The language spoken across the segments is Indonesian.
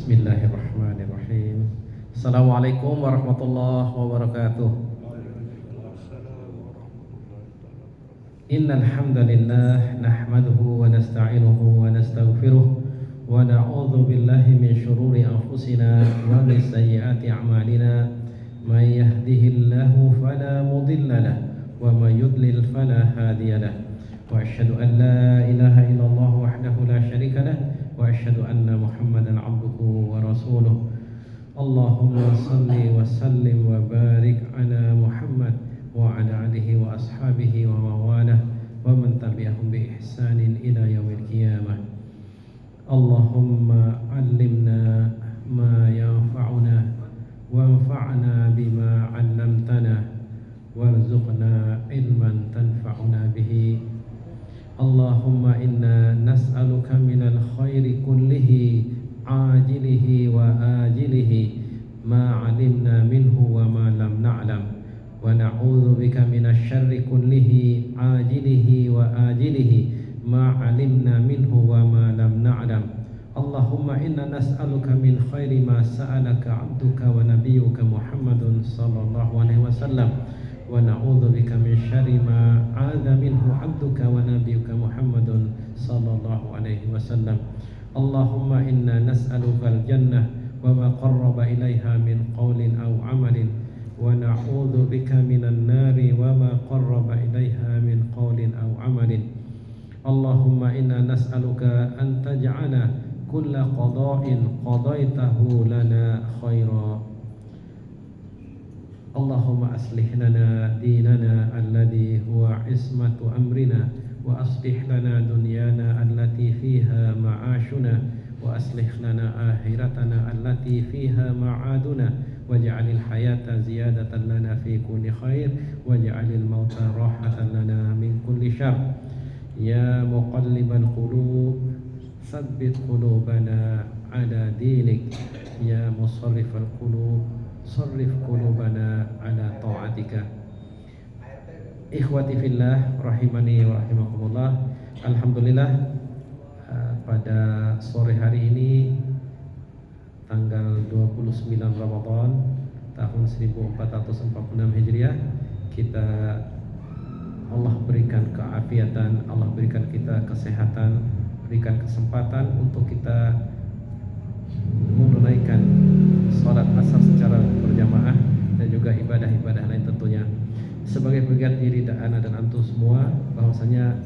Bismillahirrahmanirrahim. Assalamualaikum warahmatullahi wabarakatuh. Innal hamdalillah nahmaduhu wa nasta'inuhu wa nastaghfiruh wa na'udzu billahi min shururi anfusina wa min sayyiati a'malina. May yahdihillahu fala mudilla lahu wa may yudlil fala hadiya lahu. Wa asyhadu an la ilaha illallah wahdahu la syarika lahu wa asyhadu anna Muhammadan 'abduhu wa rasuluh. Allahumma salli wa sallim wa barik ala Muhammad wa ala alihi wa ashabihi wa mawalah wa man tabi'ahum bi ihsanin ila yaumil qiyamah. Allahumma 'allimna ma yanfa'una wanfa'na bima 'allamtana warzuqna ilman tanfa'una bihi. Allahumma inna nas'aluka minal khairi kullihi ajilihi wa ajilihi ma 'alimna minhu wa ma lam na'lam wa na'udzu bika minasy syarri kullihi ajilihi wa ajilihi ma 'alimna minhu wa ma lam na'lam. Allahumma inna nas'aluka min khairi ma sa'alaka 'abduka wa nabiyyuka Muhammadun sallallahu alaihi wasallam wa na'udzu bika min syarri ma 'adza minhu 'abduka wa nabiyyuka Muhammadun sallallahu alaihi wasallam. Allahumma inna nas'aluka al-jannah wa ma qarraba ilaiha min qawlin aw 'amalin wa na'udzu bika minan nari wa ma qarraba ilaiha min qawlin aw 'amalin. Allahumma inna nas'aluka an taj'ala kulla qada'in qadaitahu lana khaira. Allahumma aslih lana dinana alladhi huwa ismatu amrina wa aslih lana dunyana allati fiha ma'ashuna wa aslih lana akhiratana allati fiha ma'aduna waj'alil hayata ziyadatan lana fi kulli khair waj'alil mauta rahatan lana min kulli syarr. Ya muqallibal qulub tsabbit qulubana ala dinik. Ya musarrifal qulub sarrif qulubana ala ta'atika. Ikhwati fillah rahimani wa rahimakumullah. Alhamdulillah, pada sore hari ini tanggal 29 Ramadan tahun 1446 Hijriah, kita Allah berikan keafiatan, Allah berikan kita kesehatan, berikan kesempatan untuk kita menunaikan salat asar secara berjamaah dan juga ibadah-ibadah lain tentunya. Sebagai peringatan diri ana dan antum semua bahwasanya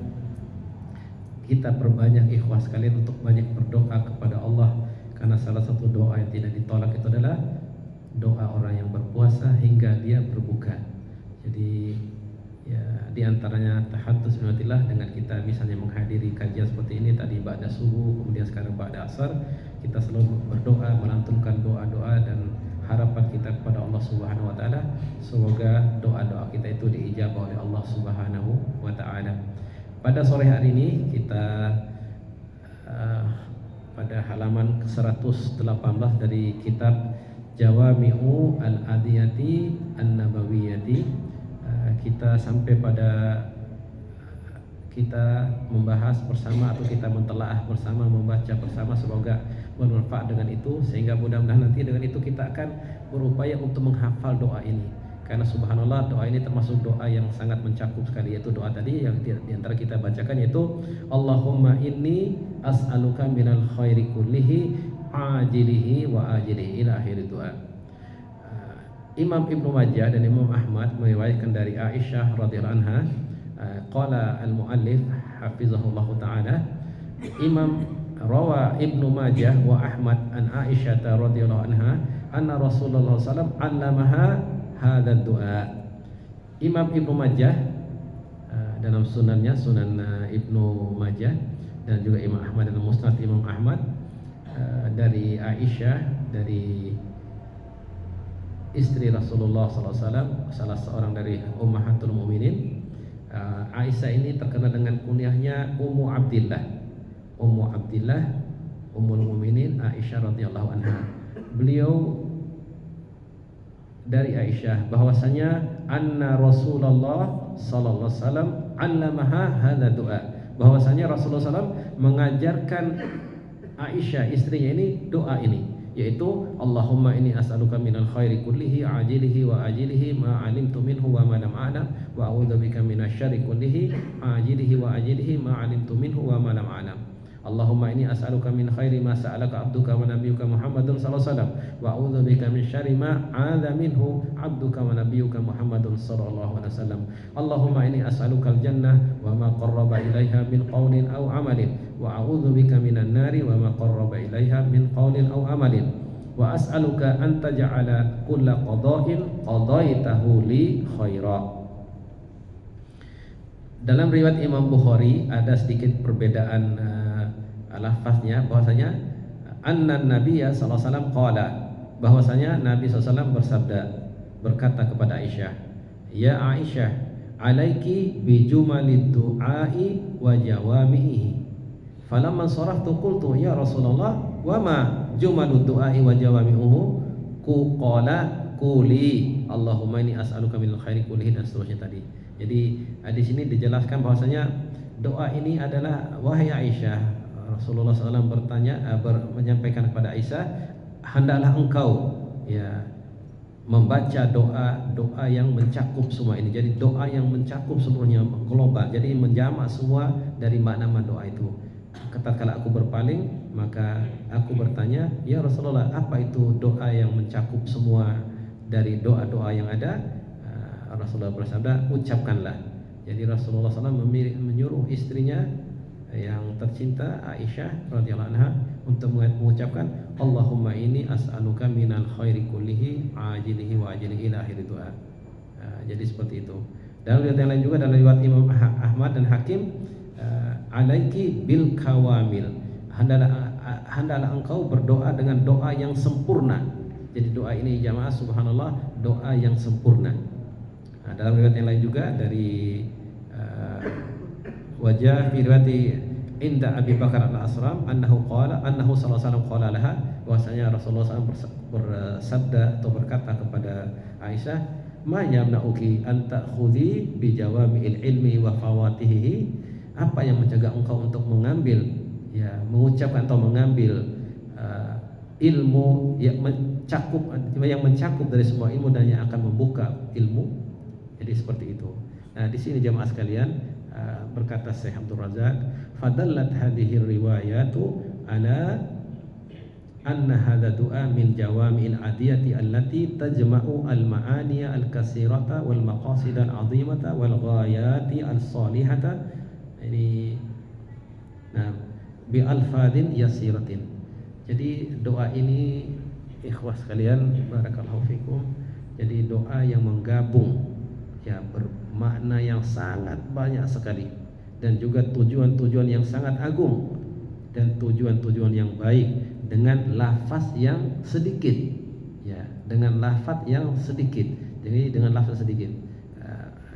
kita perbanyak ikhwas sekalian untuk banyak berdoa kepada Allah, karena salah satu doa yang tidak ditolak itu adalah doa orang yang berpuasa hingga dia berbuka. Jadi ya, di antaranya tahadduts binatillah dengan kita misalnya menghadiri kajian seperti ini tadi ba'da subuh, kemudian sekarang ba'da asar, kita selalu berdoa, melantunkan doa-doa dan harapan kita kepada Allah Subhanahu wa taala, semoga doa-doa kita itu diijabah oleh Allah Subhanahu wa taala. Pada sore hari ini kita pada halaman ke-118 dari kitab Jawami'u al-Adiyati an-Nabawiyati, kita sampai pada kita membahas bersama atau kita mentelaah bersama, membaca bersama, semoga bermanfaat dengan itu, sehingga mudah-mudahan nanti dengan itu kita akan berupaya untuk menghafal doa ini, karena subhanallah doa ini termasuk doa yang sangat mencakup sekali, yaitu doa tadi yang diantara kita bacakan yaitu Allahumma inni as'aluka minal khairi kullihi ajilihi wa ajilihi ila akhir doa. Imam Ibnu Majah dan Imam Ahmad meriwayatkan dari Aisyah radhiyallahu anha, qala al-muallif hafizahullahu taala, Imam rawa Ibnu Majah wa Ahmad an Aisyah radhiyallahu anha anna Rasulullah sallallahu alaihi wasallam 'allamaha hadzal du'a. Imam Ibnu Majah dalam sunannya, Sunan Ibnu Majah, dan juga Imam Ahmad dalam Musnad Imam Ahmad, dari Aisyah, dari istri Rasulullah SAW, salah seorang dari Ummahatul Mukminin. Aisyah ini terkenal dengan kunyahnya Ummu Abdillah. Ummu Abdillah, Ummul Mukminin Aisyah radhiyallahu anha. Beliau dari Aisyah bahwasanya anna Rasulullah sallallahu alaihi wasallam 'allamaha hadza doa, bahwasanya Rasulullah SAW mengajarkan Aisyah istrinya ini doa ini, yaitu Allahumma inni as'aluka minal khairi kullihi ajilihi wa ajilihi ma 'alimtu minhu wa ma lam a'lam wa a'udzubika minasyarri kullihi ajilihi wa ajilihi ma 'alimtu minhu wa ma lam a'lam. Allahumma inni as'aluka min khairi ma sa'alaka 'abduka wa nabiyyuka Muhammadun sallallahu alaihi wasallam wa a'udzubika min syarri ma 'adza minhu 'abduka wa nabiyyuka Muhammadun sallallahu alaihi wasallam. Allahumma inni as'aluka al-jannah wa ma qarraba ilaiha min qawlin aw 'amalin wa a'udzubika minan nari wa ma qarraba ilaiha min qawlin aw 'amalin wa as'aluka an taj'ala kulla qada'in qadaitahu li khaira. Dalam riwayat Imam Bukhari ada sedikit perbedaan lafaznya, bahwasanya anna nabiyya sallallahu alaihi wasallam qala, bahwasanya Nabi SAW bersabda, berkata kepada Aisyah, ya Aisyah, alaiki bi jumalid du'ai wa jawamihi. Falamma saraftu qultu ya Rasulullah wa ma jumalud du'ai wa jawamihi? Qala quli Allahumma inni as'aluka minal khairi kullihi, dan seterusnya tadi. Jadi di sini dijelaskan bahwasanya doa ini adalah, wahai Aisyah, Rasulullah SAW menyampaikan kepada Aisyah, hendaklah engkau ya membaca doa yang mencakup semua ini. Jadi doa yang mencakup seluruhnya, global. Jadi menjamak semua dari makna doa itu. Tatkala aku berpaling, maka aku bertanya, ya Rasulullah, apa itu doa yang mencakup semua dari doa-doa yang ada? Rasulullah bersabda, ucapkanlah. Jadi Rasulullah SAW menyuruh istrinya yang tercinta Aisyah radhiyallahu anha untuk mengucapkan Allahumma inni as'aluka minal khairi kullihi ajilihi wa ajilihi ila akhir doa. Jadi seperti itu. Dalam riwayat yang lain juga, dalam riwayat Imam Ahmad dan Hakim, alaiki bil kawamil, hendaklah engkau berdoa dengan doa yang sempurna. Jadi doa ini jamaah subhanallah, doa yang sempurna. Dalam riwayat yang lain juga dari wajah fi riwayati inda Abi Bakar al-Asram annahu sallallahu alaihi wasallam qala laha, bahwasanya Rasulullah SAW bersabda atau berkata kepada Aisyah, ma yamna'uki an ta'khudhi bi jawami'il ilmi wa fawatihi, apa yang mencegah engkau untuk mengambil, ya mengucapkan atau mengambil ilmu yang mencakup dari semua ilmu dan yang akan membuka ilmu. Jadi seperti itu. Nah, di sini jamaah sekalian, berkata Syekh Abdul Razak, fadallat hadhihi riwayatu ala anna hadha du'a min jawami'il adiyati allati tajma'u al-ma'aniya al-kasirata wal maqasid al-'azimata wal ghayati al-salihata. Ini bi alfadin yasiratin. Jadi doa ini ikhwas sekalian, barakallahu fikum, jadi doa yang menggabung, ya bermakna yang sangat banyak sekali, dan juga tujuan-tujuan yang sangat agung dan tujuan-tujuan yang baik dengan lafaz yang sedikit, ya dengan lafaz yang sedikit. Jadi dengan lafaz sedikit,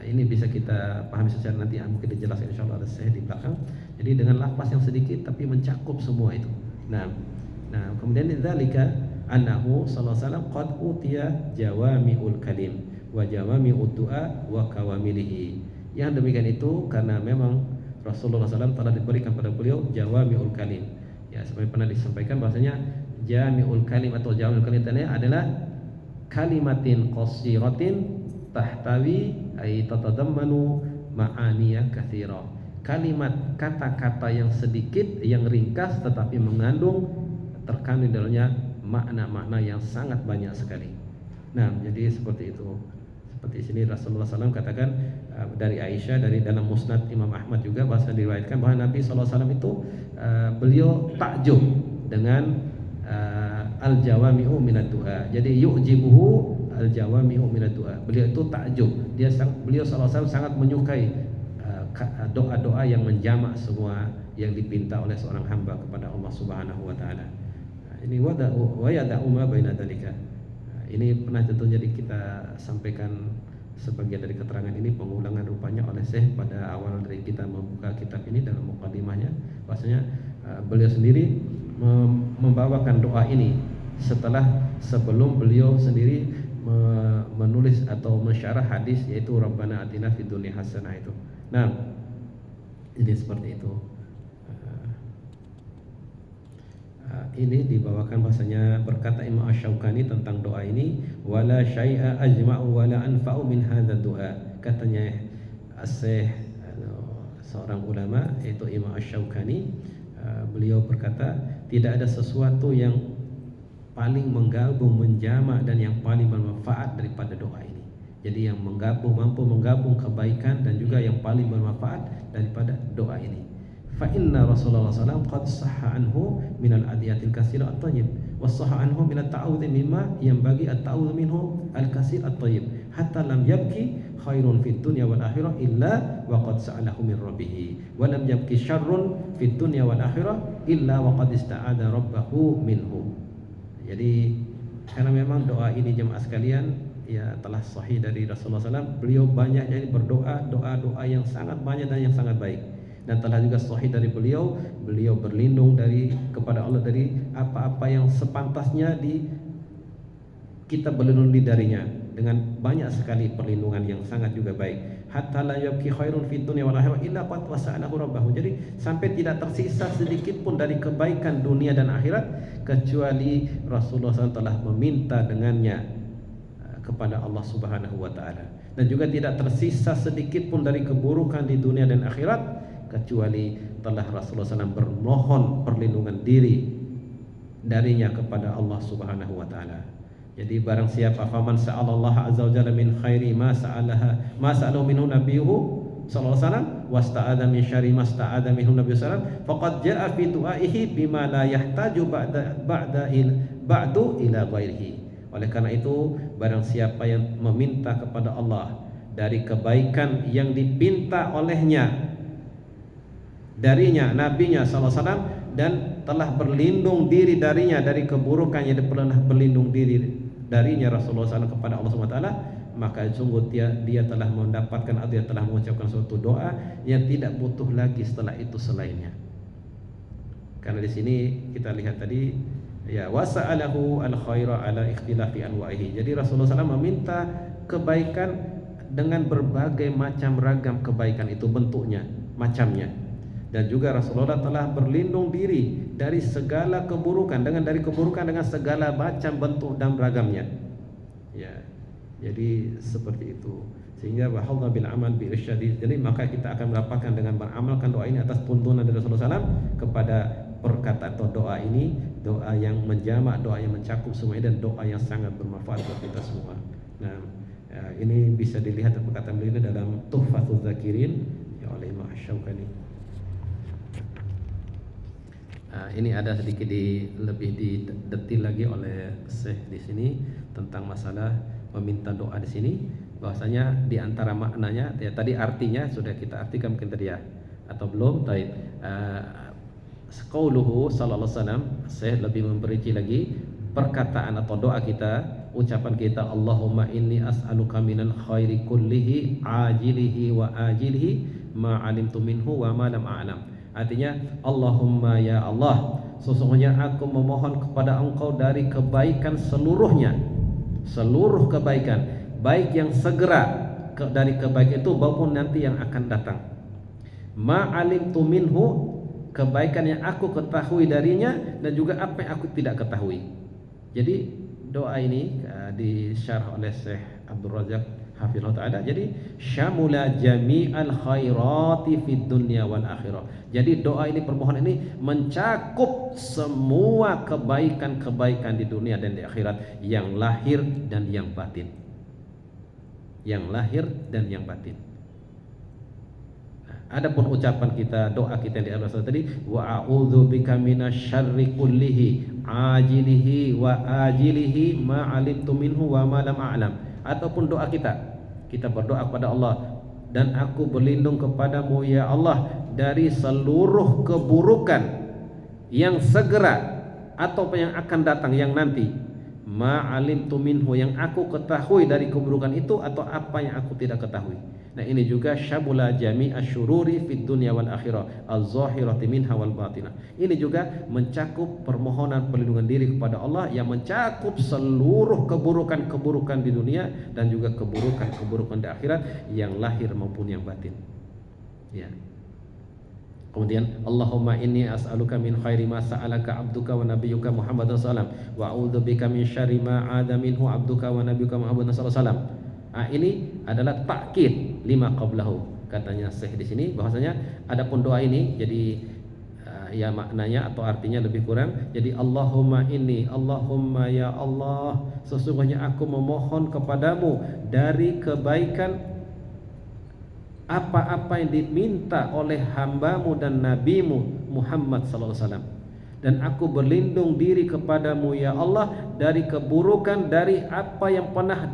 ini bisa kita pahami secara nanti, mungkin dijelaskan insyaallah ada saya di belakang. Jadi dengan lafaz yang sedikit tapi mencakup semua itu. Nah kemudian dzalika annahu sallallahu alaihi wasallam qad utiya jawami'ul kalim wa jawami'ud du'a wa kawamilihi. Yang demikian itu karena memang Rasulullah SAW telah diberikan pada beliau jawami'ul kalim. Ya, seperti pernah disampaikan bahwasanya jami'ul kalim atau jawami'ul kalim tadi adalah kalimatin qasiratin tahtawi ay tatadammanu ma'aniya katsira. Kalimat kata-kata yang sedikit, yang ringkas tetapi terkandung di dalamnya makna-makna yang sangat banyak sekali. Nah, jadi seperti itu. Seperti sini Rasulullah SAW katakan dari Aisyah, dari dalam Musnad Imam Ahmad juga bahasa diriwayatkan bahwa Nabi SAW itu beliau takjub dengan al-jawami'u minad du'a. Jadi yu'jibuhu al-jawami'u minad du'a. Beliau itu takjub. Beliau SAW sangat menyukai doa-doa yang menjamak semua yang dipinta oleh seorang hamba kepada Allah Subhanahu wa taala. Ini wa yada'u ma baina dzalika. Ini pernah tentunya kita sampaikan sebagian dari keterangan ini, pengulangan rupanya oleh Syekh pada awal dari kita membuka kitab ini dalam mukadimahnya, bahwasanya beliau sendiri membawakan doa ini sebelum beliau sendiri menulis atau mensyarah hadis, yaitu Rabbana atina fid dunya hasanah itu. Nah, jadi seperti itu. ini dibawakan bahasanya berkata Imam Asy-Syaukani tentang doa ini, wala syai'a ajma'u wala anfa'u min hadzal du'a. Katanya Syekh seorang ulama yaitu Imam Asy-Syaukani, beliau berkata tidak ada sesuatu yang paling menggabung, menjamak dan yang paling bermanfaat daripada doa ini. Jadi yang mampu menggabung kebaikan dan juga yang paling bermanfaat daripada doa ini. Fa inna Rasulullah SAW qad sahha anhu min al-adiyatil katsir at-tayyib wa sahha anhu min at-ta'awudz mimma yanbaghi at-ta'awudz minhu al-katsir at-tayyib hatta lam yabki khairun fid dunya wal akhirah illa wa qad sa'alahu min rabbih wa lam yabki syarrun fid dunya wal akhirah illa wa qad ista'adha rabbahu minhu. Jadi karena memang doa ini jemaah sekalian ya telah sahih dari Rasulullah SAW, beliau banyak jadi berdoa doa-doa yang sangat banyak dan yang sangat baik. Dan telah juga sahih dari beliau berlindung kepada Allah dari apa-apa yang sepantasnya kita berlindung darinya dengan banyak sekali perlindungan yang sangat juga baik. Hatta la yabki khairun fid dunya wal akhirah illa qad wasa'alahu rabbahu. Jadi sampai tidak tersisa sedikit pun dari kebaikan dunia dan akhirat kecuali Rasulullah SAW telah meminta dengannya kepada Allah Subhanahu wa taala. Dan juga tidak tersisa sedikit pun dari keburukan di dunia dan akhirat kecuali telah Rasulullah SAW bermohon perlindungan diri darinya kepada Allah Subhanahu wa taala. Jadi barang siapa faman sa'alallah azza wa jalla min khairi ma sa'alahu minhu nabiyuhu sallallahu alaihi wasallam wasta'adha min syarri ma sta'adha minhu nabiyyu sallallahu alaihi wasallam faqad ja'a fi du'aihi bima la yahtaju ba'du ila ghairihi. Oleh karena itu barang siapa yang meminta kepada Allah dari kebaikan yang dipinta olehnya darinya nabinya sallallahu alaihi wasallam dan telah berlindung diri darinya dari keburukan yang pernah berlindung diri darinya Rasulullah SAW kepada Allah SWT, maka sungguh dia telah mendapatkan atau dia telah mengucapkan suatu doa yang tidak butuh lagi setelah itu selainnya. Karena di sini kita lihat tadi ya wasa'alahu al-khaira ala ikhtilafi anwa'ihi. Jadi Rasulullah SAW meminta kebaikan dengan berbagai macam ragam kebaikan itu bentuknya, macamnya. Dan juga Rasulullah telah berlindung diri dari segala keburukan dengan segala macam bentuk dan ragamnya. Ya. Jadi seperti itu. Sehingga wahalla bil amal bi irsyadi. Jadi maka kita akan mendapatkan dengan beramalkan doa ini atas tuntunan dari Rasulullah SAW kepada perkataan atau doa ini, doa yang menjamak, doa yang mencakup semuanya dan doa yang sangat bermanfaat buat kita semua. Nah, ini bisa dilihat perkataan beliau dalam Tuhfatul Dzakirin ya oleh Imam Asy-Syaukani. Ini ada sedikit lebih didetil lagi oleh Syekh di sini tentang masalah meminta doa di sini. Bahwasanya di antara maknanya ya tadi artinya sudah kita artikan mungkin tadi ya atau belum. Baik. Qauluhu sallallahu alaihi wasallam, Syekh lebih memperinci lagi perkataan atau doa kita, ucapan kita Allahumma inni as'aluka minal khairi kullihi ajilihi wa ajilihi ma 'alimtu minhu wa ma lam a'lam. Artinya Allahumma ya Allah, sesungguhnya aku memohon kepada Engkau dari kebaikan seluruhnya, seluruh kebaikan, baik yang segera dari kebaikan itu maupun nanti yang akan datang. Ma'alimtu minhu, kebaikan yang aku ketahui darinya dan juga apa yang aku tidak ketahui. Jadi doa ini disyarah oleh Syekh Abdul Razak hafizahullah ta'ala. Jadi syamula jami'al khairati fid dunya wal akhirah. Jadi doa ini, permohonan ini mencakup semua kebaikan-kebaikan di dunia dan di akhirat, yang lahir dan yang batin. Yang lahir dan yang batin. Adapun ucapan kita, doa kita yang di atas tadi, wa a'udzu bika minasyarri kullihi ajilihi wa ajilihi ma 'alimtu minhu wa ma lam a'lam. Ataupun doa kita berdoa kepada Allah, dan aku berlindung kepadamu ya Allah dari seluruh keburukan yang segera atau yang akan datang, yang nanti. Ma 'alimtu minhu, yang aku ketahui dari keburukan itu atau apa yang aku tidak ketahui. Nah ini juga syabula jami asyururi fid dunya wal akhirah az-zahirati minha wal batinah. Ini juga mencakup permohonan perlindungan diri kepada Allah yang mencakup seluruh keburukan-keburukan di dunia dan juga keburukan-keburukan di akhirat, yang lahir maupun yang batin. Ya. Kemudian Allahumma inni as'aluka min khairi ma sa'alaka abduka wa nabiyyuka Muhammad sallallahu alaihi wasallam wa a'udzubika min syarri ma 'ada minhu abduka wa nabiyyuka Muhammad sallallahu alaihi wasallam. Ini adalah takkid lima qablahu. Katanya Syekh di sini bahwasanya adapun doa ini jadi ya maknanya atau artinya lebih kurang. Jadi Allahumma inni, Allahumma ya Allah, sesungguhnya aku memohon kepadamu dari kebaikan apa-apa yang diminta oleh hambamu dan nabimu Muhammad sallallahu alaihi wasallam, dan aku berlindung diri kepadamu ya Allah dari keburukan dari apa yang pernah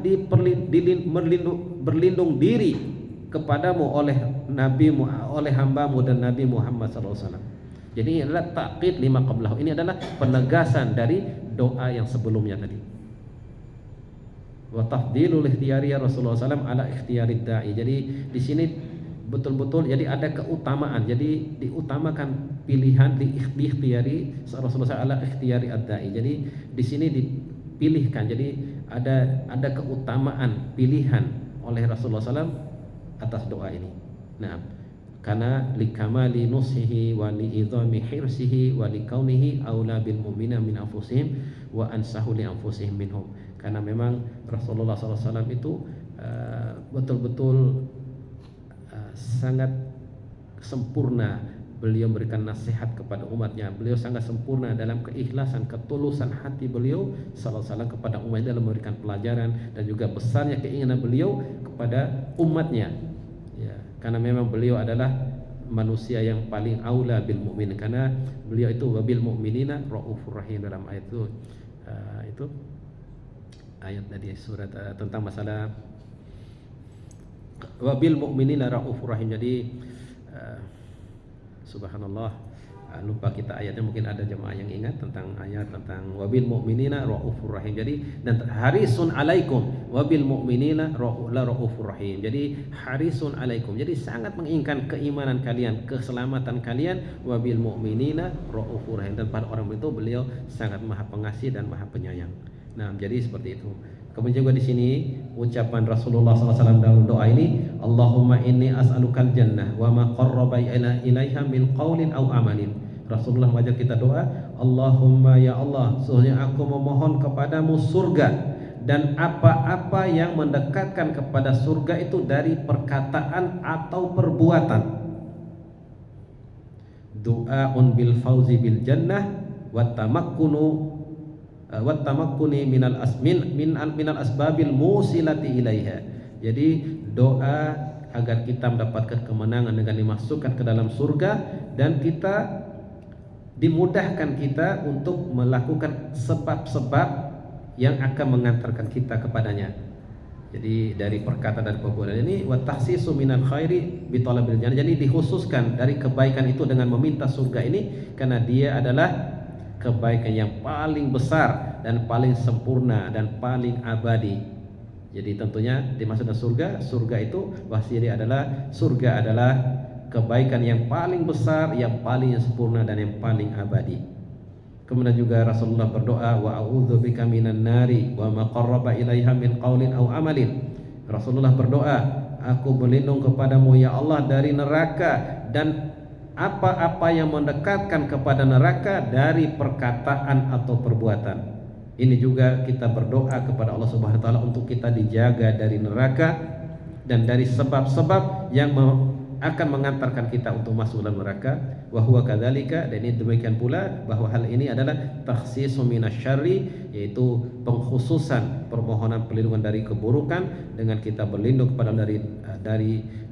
berlindung diri kepadamu oleh nabimu, oleh hambamu dan nabi Muhammad sallallahu alaihi wasallam. Jadi ini adalah takkid lima qablahu. Ini adalah penegasan dari doa yang sebelumnya tadi. Wa tafdilul ikhtiyari Rasulullah SAW ala ikhtiyarid da'i. Jadi di sini betul-betul jadi ada keutamaan. Jadi diutamakan pilihan di ikhtiyari Rasulullah SAW ala ikhtiyari ad-da'i. Jadi di sini dipilihkan. Jadi ada keutamaan pilihan oleh Rasulullah SAW atas doa ini. Nah, karena likamali nusihi wa li'idhami hirsihi wa likaunihi aula bil mu'mina min anfusihim wa ansahu li anfusihim minhum. Karena memang Rasulullah SAW itu betul-betul sangat sempurna beliau memberikan nasihat kepada umatnya. Beliau sangat sempurna dalam keikhlasan, ketulusan hati beliau SAW kepada umatnya dalam memberikan pelajaran, dan juga besarnya keinginan beliau kepada umatnya. Ya, karena memang beliau adalah manusia yang paling aula bil mu'min, karena beliau itu wabil mu'minina raufur rahim. Dalam ayat itu ayat dari surat tentang masalah wabil mu'minina raufur rahim. Jadi subhanallah, lupa kita ayatnya, mungkin ada jemaah yang ingat tentang ayat tentang wabil mu'minina raufur rahim. Jadi dan harisun alaikum wabil mu'minina raufur rahim. Jadi harisun alaikum, jadi sangat menginginkan keimanan kalian, keselamatan kalian, wabil mu'minina raufur rahim, dan pada orang itu beliau sangat maha pengasih dan maha penyayang. Nah, jadi seperti itu. Kemudian juga di sini ucapan Rasulullah SAW dalam doa ini, Allahumma inni as'alukal jannah wa ma qarraba ilaiha min qaulin aw amalin. Rasulullah mengajak kita doa, Allahumma ya Allah, sesungguhnya aku memohon kepadamu surga dan apa-apa yang mendekatkan kepada surga itu dari perkataan atau perbuatan. Du'aun bil fauzi bil jannah wa tamakkuni minal asbabil musilati ilaiha. Jadi doa agar kita mendapatkan kemenangan dengan dimasukkan ke dalam surga, dan kita dimudahkan kita untuk melakukan sebab-sebab yang akan mengantarkan kita kepadanya. Jadi dari perkataan dan perbuatan ini, wa tahsisu minal khairi bi talabil jannah. Jadi dikhususkan dari kebaikan itu dengan meminta surga ini, karena dia adalah kebaikan yang paling besar dan paling sempurna dan paling abadi. Jadi tentunya dimaksudkan surga itu bahasanya adalah surga adalah kebaikan yang paling besar, yang paling sempurna dan yang paling abadi. Kemudian juga Rasulullah berdoa, wa a'udzubika minan nari wa ma qarraba ilaiha min qaulin aw amalin. Rasulullah berdoa, aku berlindung kepadamu ya Allah dari neraka dan apa-apa yang mendekatkan kepada neraka dari perkataan atau perbuatan. Ini juga kita berdoa kepada Allah Subhanahu wa taala untuk kita dijaga dari neraka dan dari sebab-sebab yang akan mengantarkan kita untuk masuk dalam neraka. Wa huwa kadzalika, dan ini demikian pula bahwa hal ini adalah takhsisu minasyarri, yaitu pengkhususan permohonan perlindungan dari keburukan dengan kita berlindung kepada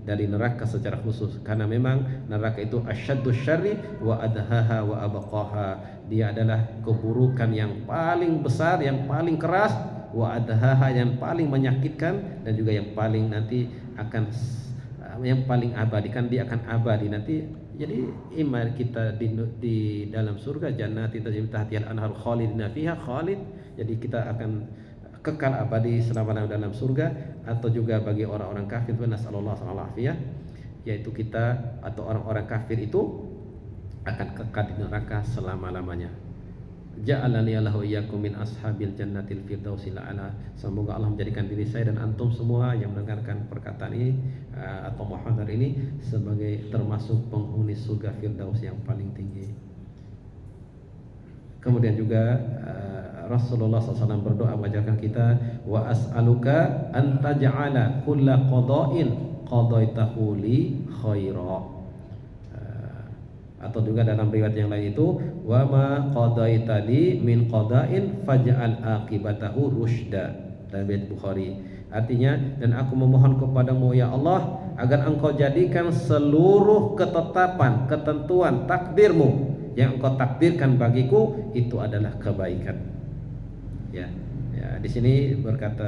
dari neraka secara khusus, karena memang neraka itu asyaddu syarri wa adhaha wa abqaha. Dia adalah keburukan yang paling besar, yang paling keras, wa adhaha yang paling menyakitkan, dan juga yang paling nanti akan yang paling abadi, kan dia akan abadi nanti. Jadi iman kita di dalam surga, jannati tajri min tahtihal anhar khalidina fiha khalid. Jadi kita akan kekal abadi selama-lamanya dalam surga. Atau juga bagi orang-orang kafir, nasallallahu alaihi wasallam, yaitu kita atau orang-orang kafir itu akan kekal di neraka selama-lamanya. Ja'alani Allahu iyyakum min ashabil jannatil firdausil a'la. Semoga Allah menjadikan diri saya dan antum semua yang mendengarkan perkataan ini atau muhadhar ini sebagai termasuk penghuni surga firdaus yang paling tinggi. Kemudian juga Rasulullah SAW berdoa mengajarkan kita, wa as'aluka an taj'ala kulla qada'in qadaitahu li khaira. Atau juga dalam riwayat yang lain itu, wa ma qadaitali min qada'in faj'al aqibatahu rusyda, dalam riwayat Bukhari. Artinya, dan aku memohon kepadamu ya Allah agar engkau jadikan seluruh ketetapan, ketentuan, takdirmu yang engkau takdirkan bagiku itu adalah kebaikan. Ya, di sini berkata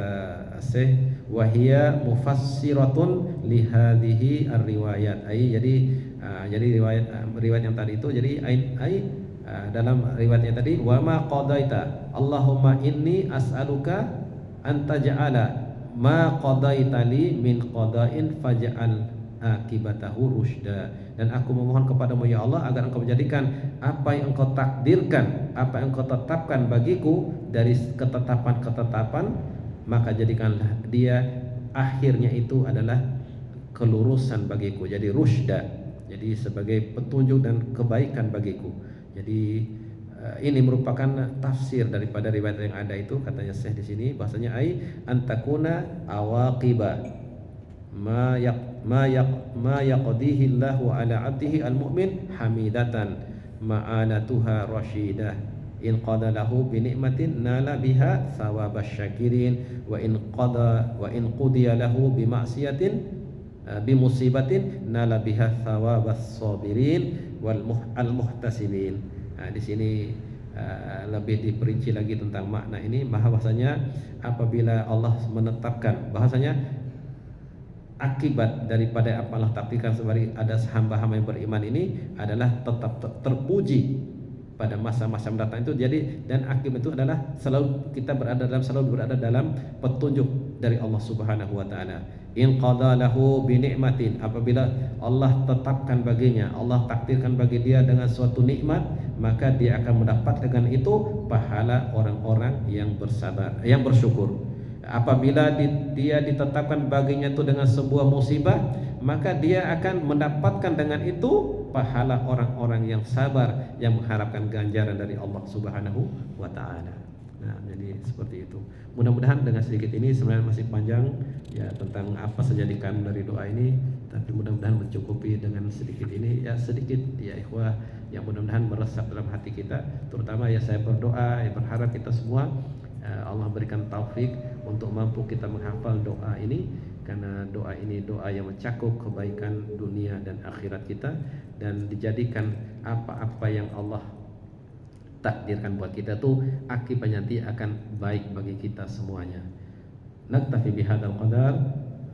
Syekh, wahia mufassiratun li hadhihi ar-riwayat. Jadi riwayat yang tadi itu jadi dalam riwayatnya tadi, wa ma qadaita Allahumma inni as'aluka an taj'ala ma qadaitali min qada'in faj'al akibatahu rusyda. Dan aku memohon kepadamu ya Allah agar engkau menjadikan apa yang engkau takdirkan, apa yang engkau tetapkan bagiku dari ketetapan-ketetapan, maka jadikanlah dia akhirnya itu adalah kelurusan bagiku, jadi rusyda, jadi sebagai petunjuk dan kebaikan bagiku. Jadi ini merupakan tafsir daripada riwayat yang ada itu, katanya Syekh di sini bahasanya antakuna awaqiba ma yaqdihi Allahu ala 'abdihi al-mu'min hamidatan ma'anatuha rasyidah in qada lahu bi ni'matin nala biha thawabasy syakirin wa in qudiya lahu bi ma'siyatin bi musibatin nala biha thawabas sabirin wal muhtasibin. Di sini lebih diperinci lagi tentang makna ini, bahwasanya apabila Allah menetapkan bahwasanya akibat daripada apa Allah takdirkan sebagai ada hamba-hamba yang beriman ini adalah tetap terpuji pada masa-masa mendatang itu. Jadi dan akibat itu adalah selalu berada dalam petunjuk dari Allah Subhanahu wa taala. In qada lahu bi ni'matin, apabila Allah tetapkan baginya, Allah takdirkan bagi dia dengan suatu nikmat, maka dia akan mendapat dengan itu pahala orang-orang yang bersabar, yang bersyukur. Apabila dia ditetapkan baginya itu dengan sebuah musibah, maka dia akan mendapatkan dengan itu pahala orang-orang yang sabar, yang mengharapkan ganjaran dari Allah Subhanahu wa taala. Nah, jadi seperti itu. Mudah-mudahan dengan sedikit ini, sebenarnya masih panjang ya tentang apa saja dikandung dari doa ini, tapi mudah-mudahan mencukupi dengan sedikit ini, ya sedikit ya ikhwah, yang mudah-mudahan meresap dalam hati kita. Terutama ya saya berdoa, ya berharap kita semua Allah berikan taufik untuk mampu kita menghafal doa ini, karena doa ini doa yang mencakup kebaikan dunia dan akhirat kita, dan dijadikan apa-apa yang Allah takdirkan buat kita tuh akibatnya nanti akan baik bagi kita semuanya. Naktafi bihadzal qadar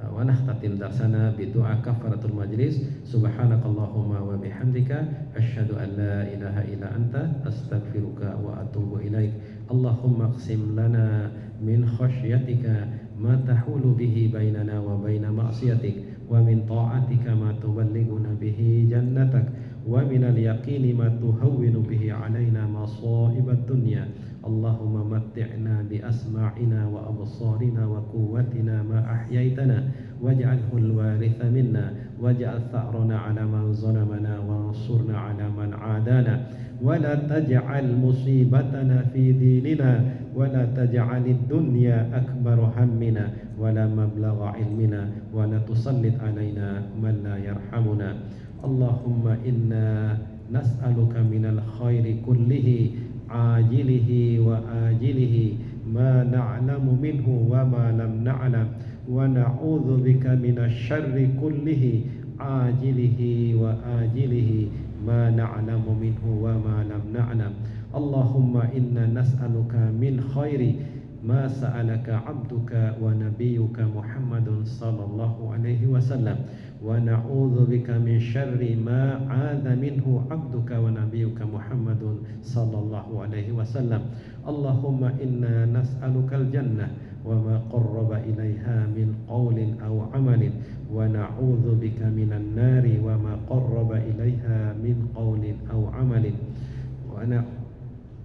wa nakhtatim darsana bi du'a kafaratul majlis. Subhanakallahumma wa bihamdika asyhadu an la ilaha illa anta astaghfiruka wa atubu ilaik. Allahumma qsim lana min khasyatika ma tahulu bihi bainana wa baina ma'siyatik, wa min ta'atika ma tuballighuna bihi jannatak, wa minal yaqini ma tuhawwinu bihi alaina masa'ibad dunya. Allahumma matti'na bi asma'ina wa absarina wa quwwatina ma ahyaitana waj'alhu al-waritha minna waj'al tha'rana 'ala man zalamana wansurna 'ala man 'adana wa la taj'al musibatana fi dinina wa la taj'alid dunya akbar hammina wa la mablagha ilmina wa la tusallit 'alaina man la yarhamuna. Allahumma inna nas'aluka minal khairi kullihi ajilihi wa ajilihi ma na'lamu minhu wa ma lam na'lam wa na'udzu bika minasy syarri kullihi ajilihi wa ajilihi ma na'lamu minhu wa ma lam na'lam. Allahumma inna nas'aluka min khairi ma sa'alaka 'abduka wa nabiyyuka Muhammadun sallallahu alaihi wasallam wa na'udzu bika min syarri ma 'adza minhu 'abduka wa nabiyyuka Muhammadun sallallahu alaihi wasallam. Allahumma inna nas'alukal jannah wa ma qarraba ilaiha min qawlin aw 'amalin wa na'udzu bika minan nari wa ma qarraba ilaiha min qawlin aw 'amalin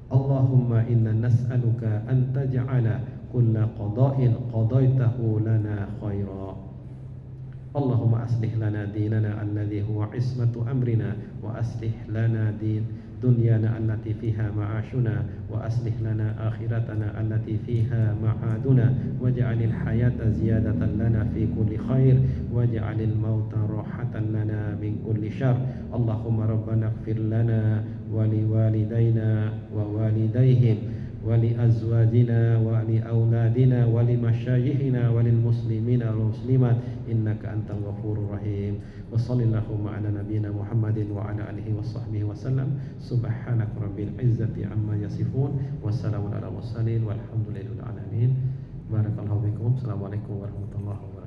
Allahumma inna nas'aluka an taj'ala kulla qada'in qadaitahu lana khaira. Allahumma aslih lana dinana alladhi huwa ismatu amrina wa aslih lana dunyana allati fiha ma'ashuna wa aslih lana akhiratana allati fiha ma'aduna waj'alil hayata ziyadatan lana fi kulli khair waj'alil mauta rahatan lana min kulli syarr. Allahumma rabbana ighfir lana wa liwalidayna wa walidayhim wa li azwajina wa li auladina wa li masyayikhina wa lil muslimina wal muslimat innaka antal ghafurur rahim. Wa sallallahu ala nabiyyina Muhammadin wa ala alihi wa sahbihi wa sallam. Subhanaka rabbil izzati amma yasifun wa salamun ala mursalin walhamdulillahi alamin. Barakallahu fikum. Assalamualaikum warahmatullahi wabarakatuh.